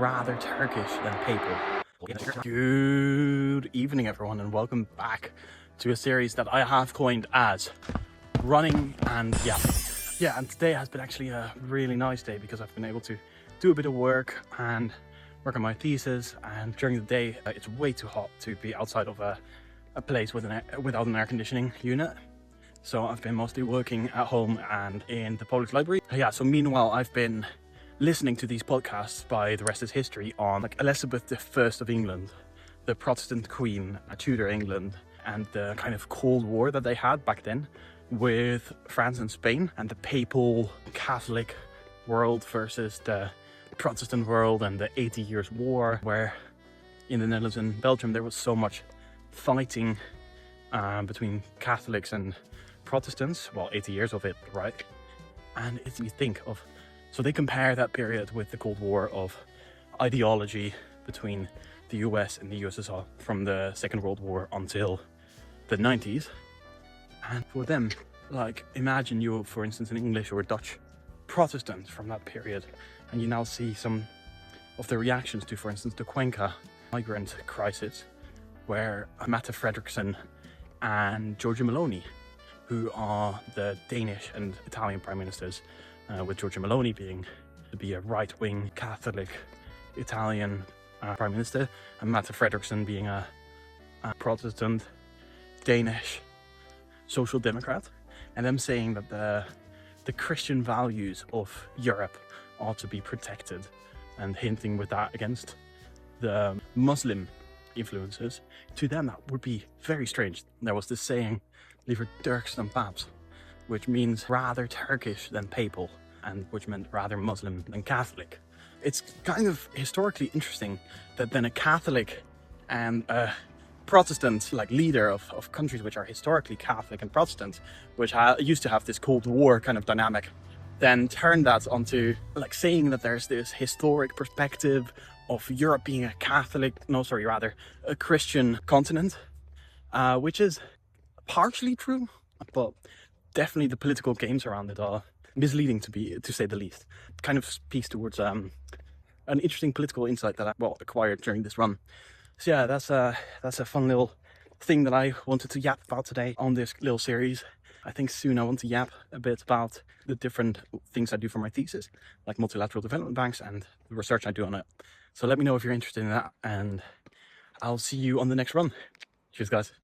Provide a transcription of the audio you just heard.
rather Turkish than papal. Good evening, everyone, and welcome back to a series that I have coined as Running and Yapping. Yeah, and today has been actually a really nice day because I've been able to do a bit of work and work on my thesis, and during the day it's way too hot to be outside of a place without an air conditioning unit. So I've been mostly working at home and in the public library. Yeah, so meanwhile I've been listening to these podcasts by The Rest is History on Elizabeth I of England, the Protestant Queen, Tudor England, and the kind of Cold War that they had back then with France and Spain, and the papal Catholic world versus the Protestant world, and the 80 Years' War, where in the Netherlands and Belgium there was so much fighting between Catholics and Protestants. Well, 80 years of it, right? And it's, you think of, so they compare that period with the Cold War of ideology between the US and the USSR from the Second World War until the 90s. And for them, like, imagine you, for instance, an English or a Dutch Protestant from that period, and you now see some of the reactions to, for instance, the Cuenca migrant crisis, where Mette Frederiksen and Giorgia Meloni, who are the Danish and Italian prime ministers, with Giorgia Meloni being to be a right-wing Catholic Italian prime minister, and Mette Frederiksen being a Protestant Danish social democrat, and them saying that the Christian values of Europe ought to be protected, and hinting with that against the Muslim influences. To them, that would be very strange. There was this saying, liever Turks than paps, which means rather Turkish than papal, and which meant rather Muslim than Catholic. It's kind of historically interesting that then a Catholic and a Protestant, like, leader of countries which are historically Catholic and Protestant, which used to have this Cold War kind of dynamic, then turn that onto, like, saying that there's this historic perspective of Europe being a Christian continent, which is partially true, but definitely the political games around it are misleading, to say the least. It kind of speaks towards an interesting political insight that I acquired during this run. So yeah, that's a fun little thing that I wanted to yap about today on this little series. I think soon I want to yap a bit about the different things I do for my thesis, like multilateral development banks and the research I do on it. So let me know if you're interested in that, and I'll see you on the next run. Cheers, guys.